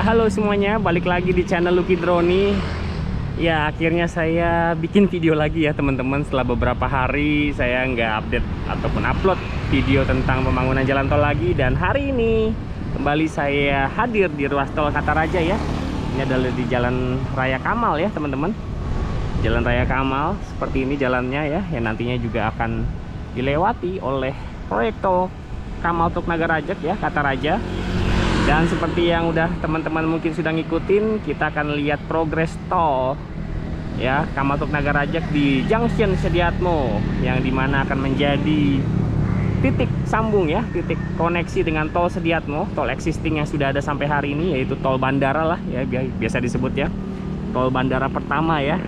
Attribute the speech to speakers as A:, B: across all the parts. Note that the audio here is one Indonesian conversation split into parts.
A: Halo semuanya, balik lagi di channel Lucky Droni. Ya, akhirnya saya bikin video lagi ya teman-teman. Setelah beberapa hari saya nggak update ataupun upload video tentang pembangunan jalan tol lagi. Dan hari ini kembali saya hadir di ruas tol Kataraja ya. Ini adalah di Jalan Raya Kamal ya teman-teman. Jalan Raya Kamal, seperti ini jalannya ya. Yang nantinya juga akan dilewati oleh proyek tol Kamal Truk Nagarajak ya, Kataraja. Dan seperti yang udah teman-teman mungkin sudah ngikutin, kita akan lihat progres tol ya Kamal Truk Nagarajak di Junction Sediatmo, yang dimana akan menjadi titik sambung ya, titik koneksi dengan tol Sediatmo, tol existing yang sudah ada sampai hari ini, yaitu tol bandara lah ya, biasa disebut ya, tol bandara pertama ya.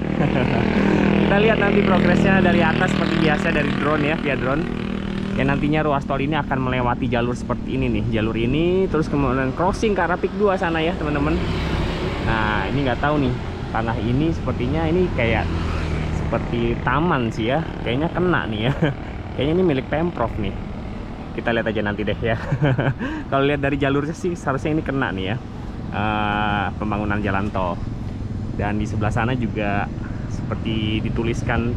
A: Kita lihat nanti progresnya dari atas seperti biasa dari drone ya, via drone. Ya, nantinya ruas tol ini akan melewati jalur seperti ini nih, jalur ini terus kemudian crossing ke arah Pik 2 sana ya teman-teman. Nah, ini nggak tahu nih, tanah ini sepertinya ini kayak seperti taman sih ya, kayaknya kena nih ya. Kayaknya ini milik Pemprov nih, kita lihat aja nanti deh ya. Kalau lihat dari jalurnya sih seharusnya ini kena nih ya, pembangunan jalan tol. Dan di sebelah sana juga seperti dituliskan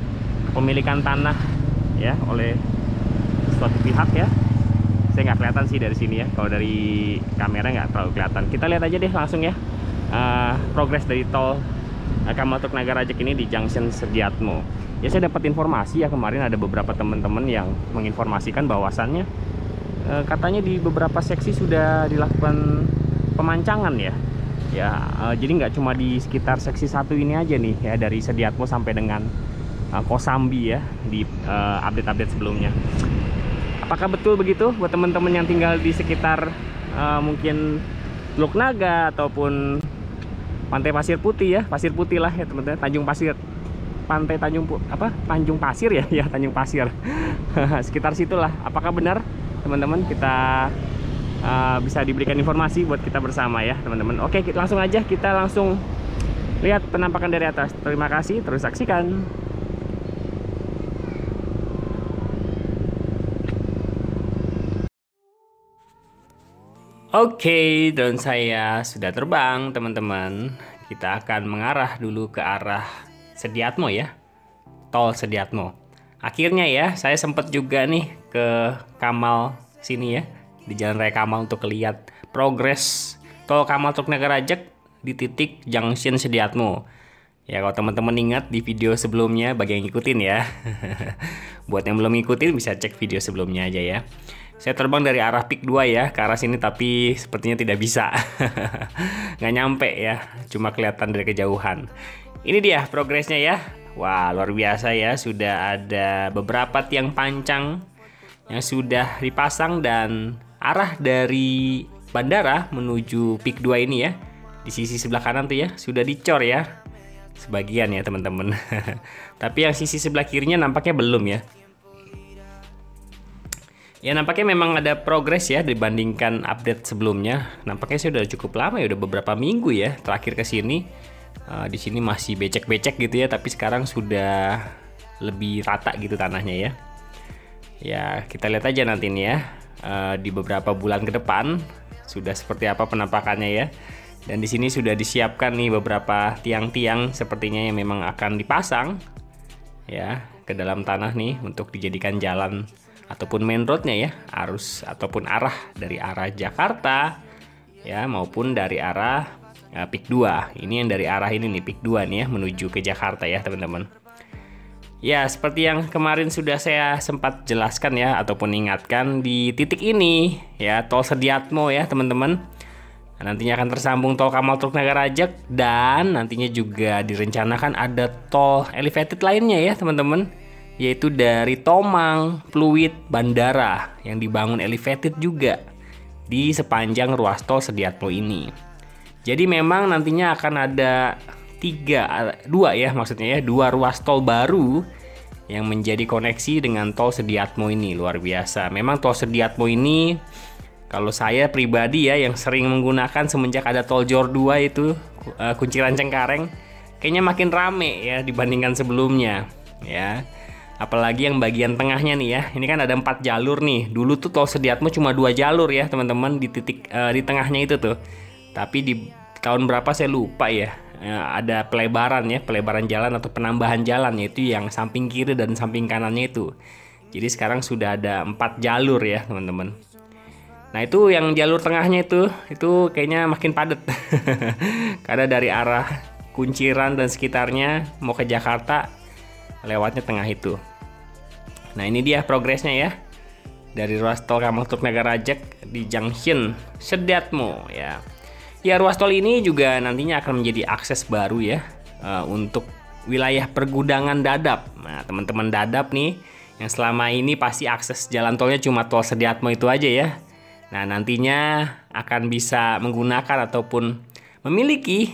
A: kepemilikan tanah ya oleh suatu pihak ya. Saya nggak kelihatan sih dari sini ya, kalau dari kamera nggak terlalu kelihatan. Kita lihat aja deh langsung ya, progres dari tol Kamal Truk Nagarajak ini di Junction Sediatmo. Ya, saya dapat informasi ya, kemarin ada beberapa teman-teman yang menginformasikan bahwasannya katanya di beberapa seksi sudah dilakukan pemancangan ya. Jadi nggak cuma di sekitar seksi 1 ini aja nih ya, dari Sediatmo sampai dengan Kosambi ya, di update-update sebelumnya. Apakah betul begitu buat teman-teman yang tinggal di sekitar mungkin Teluk Naga ataupun Pantai Pasir Putih ya, Pasir Putih lah ya teman-teman, Tanjung Pasir, Pantai Tanjung Tanjung Pasir ya, ya Tanjung Pasir. Sekitar situlah. Apakah benar teman-teman? Kita bisa diberikan informasi buat kita bersama ya teman-teman. Oke, langsung aja kita langsung lihat penampakan dari atas. Terima kasih, terus saksikan. Oke, drone saya sudah terbang teman-teman. Kita akan mengarah dulu ke arah Sediatmo ya, tol Sediatmo. Akhirnya ya, saya sempat juga nih ke Kamal sini ya, di Jalan Raya Kamal, untuk lihat progres tol Kamal Truk Nagarajak di titik Junction Sediatmo. Ya, kalau teman-teman ingat di video sebelumnya, bagi yang ngikutin ya. Buat yang belum ngikutin bisa cek video sebelumnya aja ya. Saya terbang dari arah Pik 2 ya ke arah sini, tapi sepertinya tidak bisa. Nggak nyampe ya, cuma kelihatan dari kejauhan. Ini dia progresnya ya. Wah, luar biasa ya, sudah ada beberapa tiang pancang yang sudah dipasang, dan arah dari bandara menuju Pik 2 ini ya, di sisi sebelah kanan tuh ya, sudah dicor ya sebagian ya teman-teman. Tapi yang sisi sebelah kirinya nampaknya belum ya. Ya, nampaknya memang ada progres ya dibandingkan update sebelumnya. Nampaknya saya udah cukup lama ya, udah beberapa minggu ya terakhir ke sini. Di sini masih becek-becek gitu ya, tapi sekarang sudah lebih rata gitu tanahnya ya. Ya, kita lihat aja nanti nih ya, di beberapa bulan ke depan sudah seperti apa penampakannya ya. Dan di sini sudah disiapkan nih beberapa tiang-tiang sepertinya yang memang akan dipasang ya ke dalam tanah nih untuk dijadikan jalan ataupun main roadnya ya, arus ataupun arah dari arah Jakarta ya, maupun dari arah Pik 2. Ini yang dari arah ini nih, Pik 2 nih ya, menuju ke Jakarta ya teman-teman. Ya, seperti yang kemarin sudah saya sempat jelaskan ya, ataupun ingatkan, di titik ini ya, tol Sediatmo ya teman-teman, nantinya akan tersambung tol Kamal Truk Nagarajak, dan nantinya juga direncanakan ada tol elevated lainnya ya teman-teman, yaitu dari Tomang Pluit Bandara yang dibangun elevated juga di sepanjang ruas tol Sediatmo ini. Jadi memang nantinya akan ada dua ruas tol baru yang menjadi koneksi dengan tol Sediatmo ini. Luar biasa. Memang tol Sediatmo ini, kalau saya pribadi ya yang sering menggunakan semenjak ada tol Jor 2 itu, Kunciran Cengkareng, kayaknya makin rame ya dibandingkan sebelumnya ya. Apalagi yang bagian tengahnya nih ya, ini kan ada 4 jalur nih. Dulu tuh tol Sediatmo cuma 2 jalur ya teman-teman, di titik di tengahnya itu tuh. Tapi di tahun berapa saya lupa ya. Ada pelebaran ya, pelebaran jalan atau penambahan jalan, yaitu yang samping kiri dan samping kanannya itu. Jadi sekarang sudah ada 4 jalur ya teman-teman. Nah itu yang jalur tengahnya itu kayaknya makin padat. Karena dari arah Kunciran dan sekitarnya mau ke Jakarta lewatnya tengah itu. Nah ini dia progresnya ya. Dari ruas tol Kamal Truk Nagarajak di junction Sediatmo ya. Ya, ruas tol ini juga nantinya akan menjadi akses baru ya untuk wilayah pergudangan Dadap. Nah, teman-teman Dadap nih yang selama ini pasti akses jalan tolnya cuma tol Sediatmo itu aja ya. Nah, nantinya akan bisa menggunakan ataupun memiliki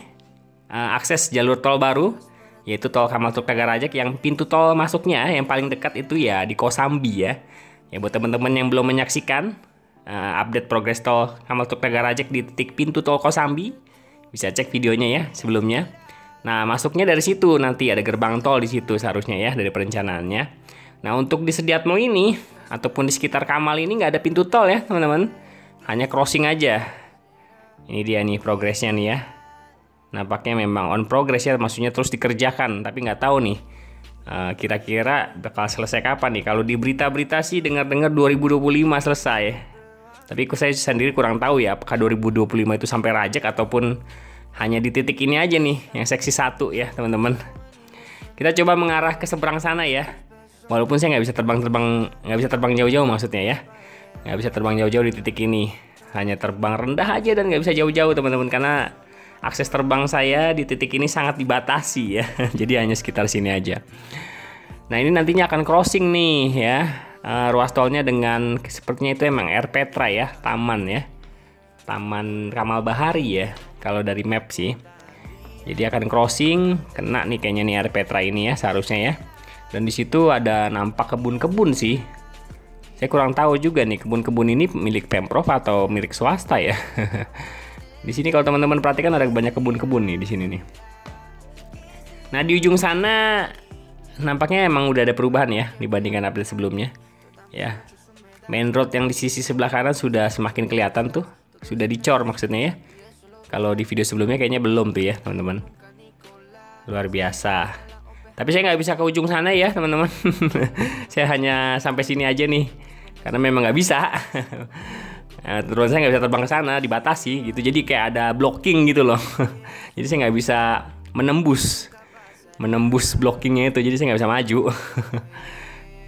A: akses jalur tol baru, yaitu tol Kamal Truk Nagarajak yang pintu tol masuknya yang paling dekat itu ya di Kosambi ya. Ya buat teman-teman yang belum menyaksikan update progres tol Kamal Truk Nagarajak di titik pintu tol Kosambi, bisa cek videonya ya sebelumnya. Nah masuknya dari situ, nanti ada gerbang tol di situ seharusnya ya dari perencanaannya. Nah untuk di Sediatmo ini ataupun di sekitar Kamal ini nggak ada pintu tol ya teman-teman, hanya crossing aja. Ini dia nih progresnya nih ya. Nampaknya memang on progress ya, maksudnya terus dikerjakan, tapi nggak tahu nih kira-kira bakal selesai kapan nih. Kalau di berita-berita sih dengar-dengar 2025 selesai. Tapi saya sendiri kurang tahu ya, apakah 2025 itu sampai Rajak ataupun hanya di titik ini aja nih, yang seksi 1 ya teman-teman. Kita coba mengarah ke seberang sana ya. Walaupun saya nggak bisa terbang jauh-jauh maksudnya ya. Nggak bisa terbang jauh-jauh di titik ini. Hanya terbang rendah aja dan nggak bisa jauh-jauh teman-teman, karena akses terbang saya di titik ini sangat dibatasi ya. Jadi hanya sekitar sini aja. Nah ini nantinya akan crossing nih ya. Ruas tolnya dengan sepertinya itu emang Air Petra ya, taman ya, Taman Kamal Bahari ya kalau dari map sih. Jadi akan crossing, kena nih kayaknya nih Air Petra ini ya seharusnya ya. Dan di situ ada nampak kebun-kebun sih. Saya kurang tahu juga nih kebun-kebun ini milik Pemprov atau milik swasta ya. Di sini kalau teman-teman perhatikan ada banyak kebun-kebun nih di sini nih. Nah di ujung sana nampaknya emang udah ada perubahan ya dibandingkan update sebelumnya. Ya, main road yang di sisi sebelah kanan sudah semakin kelihatan tuh, sudah dicor maksudnya ya. Kalau di video sebelumnya kayaknya belum tuh ya teman-teman. Luar biasa. Tapi saya nggak bisa ke ujung sana ya teman-teman. Saya hanya sampai sini aja nih, karena memang nggak bisa. Nah, terus saya nggak bisa terbang ke sana, dibatasi gitu. Jadi kayak ada blocking gitu loh. Jadi saya nggak bisa menembus blockingnya itu. Jadi saya nggak bisa maju.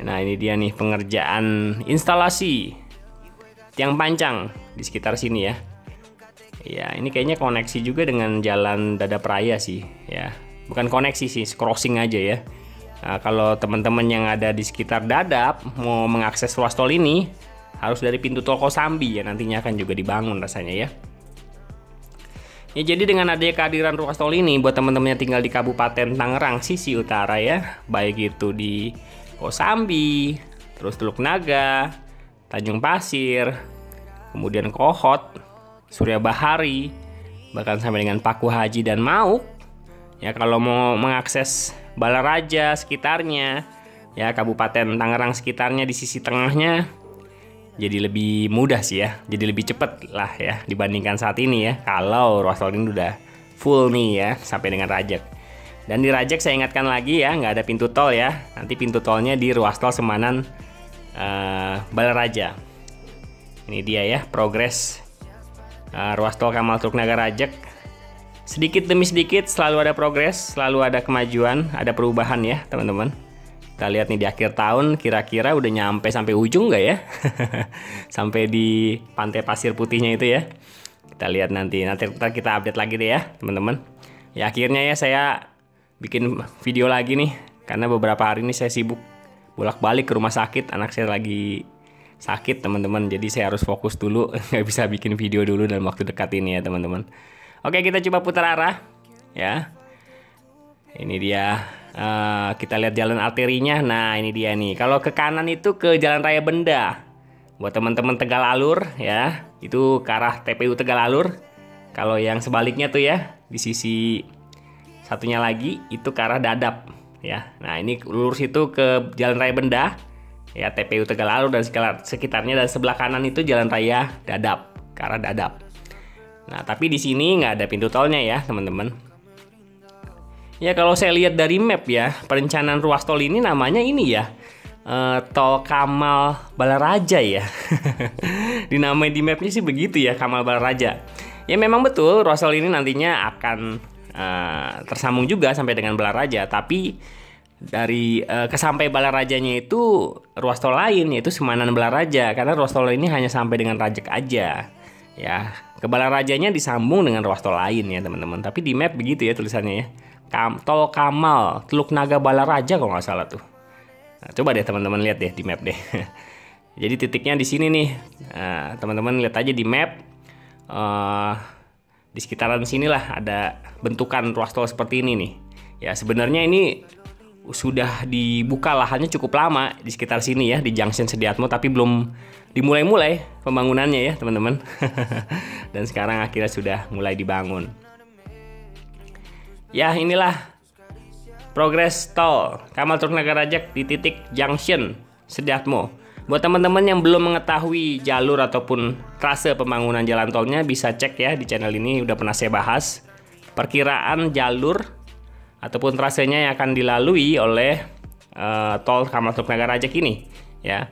A: Nah ini dia nih pengerjaan instalasi tiang pancang di sekitar sini ya. Ya ini kayaknya koneksi juga dengan jalan Dadap Raya sih ya. Bukan koneksi sih, crossing aja ya. Nah, kalau teman-teman yang ada di sekitar Dadap mau mengakses ruas tol ini, harus dari pintu tol Kosambi ya, nantinya akan juga dibangun rasanya ya. Ya jadi dengan adanya kehadiran ruas tol ini buat teman-teman yang tinggal di Kabupaten Tangerang sisi utara ya, baik itu di Kosambi, terus Teluk Naga, Tanjung Pasir, kemudian Kohot, Surya Bahari, bahkan sampai dengan Paku Haji dan Mauk. Ya kalau mau mengakses Balaraja sekitarnya, ya Kabupaten Tangerang sekitarnya di sisi tengahnya, jadi lebih mudah sih ya, jadi lebih cepat lah ya dibandingkan saat ini ya. Kalau ruas tol ini udah full nih ya sampai dengan Rajak. Dan di Rajak saya ingatkan lagi ya, nggak ada pintu tol ya. Nanti pintu tolnya di ruas tol Semanan Balaraja. Ini dia ya progres ruas tol Kamal Truk Nagarajak. Sedikit demi sedikit selalu ada progres, selalu ada kemajuan, ada perubahan ya teman-teman. Kita lihat nih di akhir tahun kira-kira udah nyampe sampai ujung nggak ya? Sampai di Pantai Pasir Putihnya itu ya. Kita lihat nanti kita update lagi deh ya teman-teman. Ya akhirnya ya saya bikin video lagi nih, karena beberapa hari ini saya sibuk bolak-balik ke rumah sakit, anak saya lagi sakit teman-teman, jadi saya harus fokus dulu, nggak bisa bikin video dulu dalam waktu dekat ini ya teman-teman. Oke kita coba putar arah ya. Ini dia kita lihat jalan arterinya. Nah ini dia nih, kalau ke kanan itu ke Jalan Raya Benda buat teman-teman Tegal Alur ya, itu ke arah TPU Tegal Alur. Kalau yang sebaliknya tuh ya di sisi satunya lagi itu ke arah Dadap ya. Nah ini lurus itu ke Jalan Raya Benda ya, TPU Tegal Alur dan sekitarnya, dan sebelah kanan itu Jalan Raya Dadap, ke arah Dadap. Nah, tapi di sini nggak ada pintu tolnya ya, teman-teman. Ya, kalau saya lihat dari map ya, perencanaan ruas tol ini namanya ini ya, Tol Kamal Balaraja ya. Dinamai di mapnya sih begitu ya, Kamal Balaraja. Ya memang betul, ruas tol ini nantinya akan tersambung juga sampai dengan Balaraja, tapi dari kesampai Balarajanya itu ruas tol lain, yaitu Semanan Balaraja, karena ruas tol ini hanya sampai dengan Rajek aja. Ya, ke Balarajanya disambung dengan ruas tol lain ya teman-teman. Tapi di map begitu ya tulisannya ya. Tol Kamal Teluk Naga Balaraja kalau nggak salah tuh. Nah, coba deh teman-teman lihat deh di map deh. Jadi titiknya di sini nih. Teman-teman lihat aja di map. Di sekitaran sinilah ada bentukan ruas tol seperti ini nih. Ya sebenarnya ini sudah dibuka lahannya cukup lama di sekitar sini ya, di Junction Sediatmo, tapi belum dimulai-mulai pembangunannya ya teman-teman. Dan sekarang akhirnya sudah mulai dibangun. Ya inilah progres tol Kamal Teluk Naga Rajek di titik Junction Sediatmo. Buat teman-teman yang belum mengetahui jalur ataupun trase pembangunan jalan tolnya, bisa cek ya di channel ini, udah pernah saya bahas perkiraan jalur ataupun trasenya yang akan dilalui oleh tol Kamal Teluk Naga Rajek ini ya.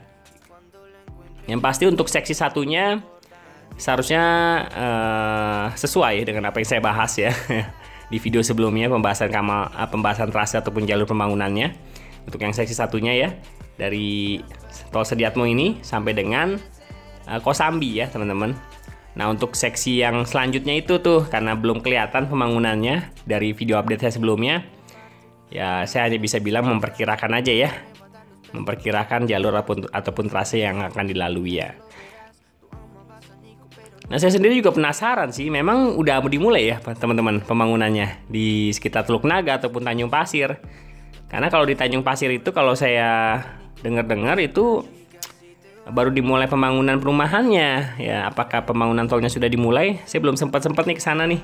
A: Yang pasti untuk seksi satunya seharusnya sesuai dengan apa yang saya bahas ya di video sebelumnya, pembahasan trase ataupun jalur pembangunannya. Untuk yang seksi satunya ya, dari tol Sediatmo ini sampai dengan Kosambi ya teman-teman. Nah untuk seksi yang selanjutnya itu tuh, karena belum kelihatan pembangunannya dari video update saya sebelumnya, ya saya hanya bisa bilang memperkirakan aja ya, memperkirakan jalur ataupun trase yang akan dilalui ya. Nah saya sendiri juga penasaran sih, memang udah dimulai ya teman-teman pembangunannya di sekitar Teluk Naga ataupun Tanjung Pasir. Karena kalau di Tanjung Pasir itu, kalau saya dengar-dengar itu baru dimulai pembangunan perumahannya ya. Apakah pembangunan tolnya sudah dimulai? Saya belum sempat nih ke sana nih.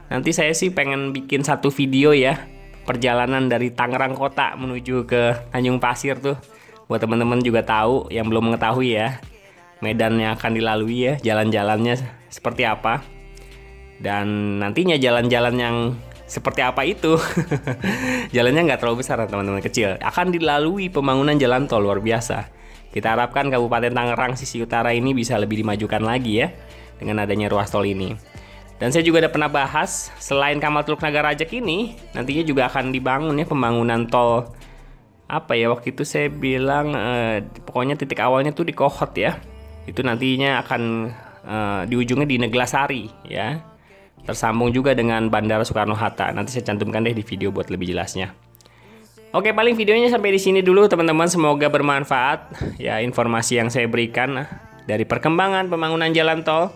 A: Nanti saya sih pengen bikin satu video ya, perjalanan dari Tangerang kota menuju ke Tanjung Pasir tuh, buat teman-teman juga tahu yang belum mengetahui ya, medan yang akan dilalui ya, jalan-jalannya seperti apa, dan nantinya jalan-jalan yang seperti apa itu. Jalannya nggak terlalu besar teman-teman, kecil, akan dilalui pembangunan jalan tol luar biasa. Kita harapkan Kabupaten Tangerang sisi utara ini bisa lebih dimajukan lagi ya dengan adanya ruas tol ini. Dan saya juga udah pernah bahas, selain Kamal Teluk Naga Rajek ini, nantinya juga akan dibangun ya pembangunan tol apa ya, waktu itu saya bilang pokoknya titik awalnya tuh di Kohot ya. Itu nantinya akan di ujungnya di Neglasari ya. Tersambung juga dengan Bandara Soekarno-Hatta. Nanti saya cantumkan deh di video buat lebih jelasnya. Oke, paling videonya sampai di sini dulu teman-teman. Semoga bermanfaat ya informasi yang saya berikan dari perkembangan pembangunan jalan tol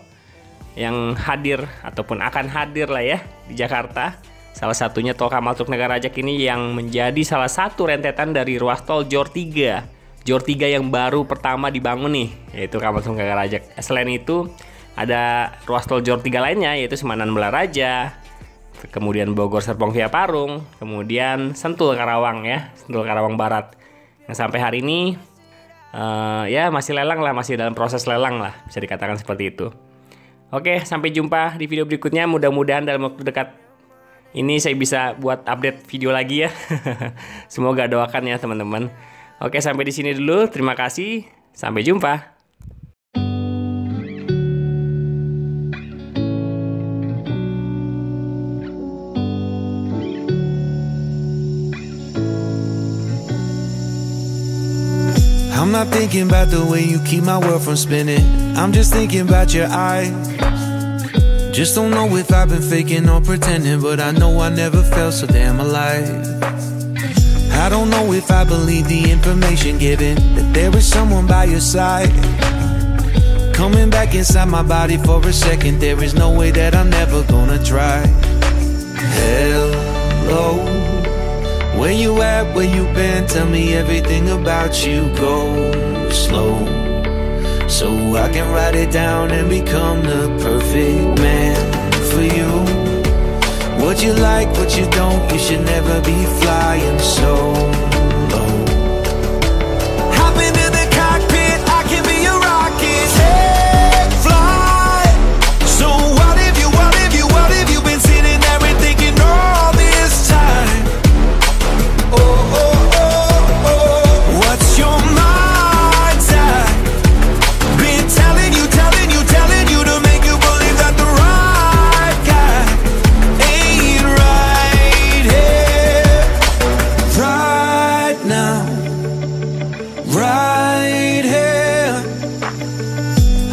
A: yang hadir ataupun akan hadir lah ya di Jakarta. Salah satunya tol Kamal Teluk Naga Rajek ini yang menjadi salah satu rentetan dari ruas tol Jor 3. Jor 3 yang baru pertama dibangun nih, yaitu Kamal Teluk Naga Rajek. Selain itu ada ruas tol Jor 3 lainnya, yaitu Semanan Balaraja, kemudian Bogor Serpong via Parung, kemudian Sentul Karawang ya, Sentul Karawang Barat. Yang sampai hari ini ya masih lelang lah, masih dalam proses lelang lah, bisa dikatakan seperti itu. Oke, sampai jumpa di video berikutnya. Mudah-mudahan dalam waktu dekat ini saya bisa buat update video lagi ya. Semoga doakan ya teman-teman. Oke, sampai di sini dulu. Terima kasih. Sampai jumpa.
B: I'm not thinking about the way you keep my world from spinning. I'm just thinking about your eyes. Just don't know if I've been faking or pretending, but I know I never felt so damn alive. I don't know if I believe the information given, that there is someone by your side. Coming back inside my body for a second, there is no way that I'm never gonna try. Hello, where you at, where you been? Tell me everything about you. Go slow, so I can write it down and become the perfect man for you. What you like, what you don't, you should never be flying so low. Hop into the cockpit, I can be your rocket. Hey, fly, so what if you want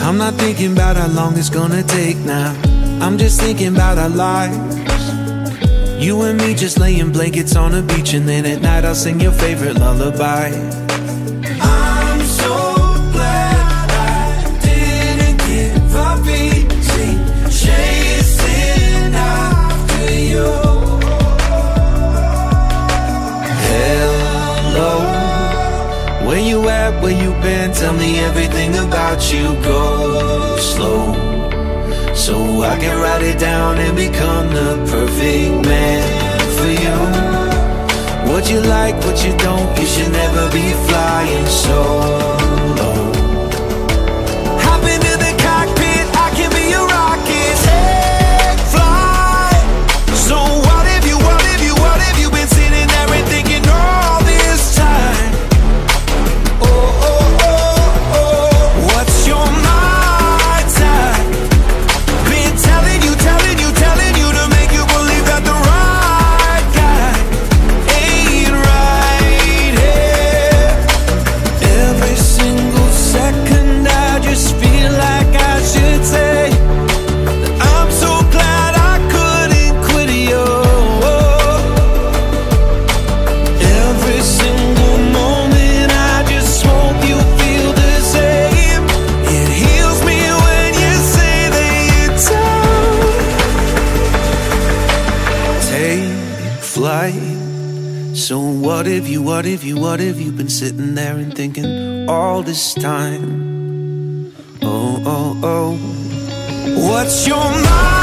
B: I'm not thinking about how long it's gonna take now. I'm just thinking about our lives. You and me just laying blankets on a beach, and then at night I'll sing your favorite lullaby. I'm so glad I didn't give up easy, chasing after you. Hello, where you at, where you been? Tell me everything about you. Go slow, so I can write it down and become the perfect man for you. What you like, what you don't, you should never be flying solo. Hop into the cockpit, I can be your rocket. Take flight. So what if you been sitting there and thinking all this time? Oh, oh, oh, oh, what's your mind type? Been telling you to make you believe that the right guy ain't right here. Every single second I just feel like I should say that I'm so glad I couldn't quit you. Every single moment I just hope you feel the same. It heals me when you say that you're done. Take flight. So what if you been sitting there and thinking all this time? Oh, oh, oh, what's your mind?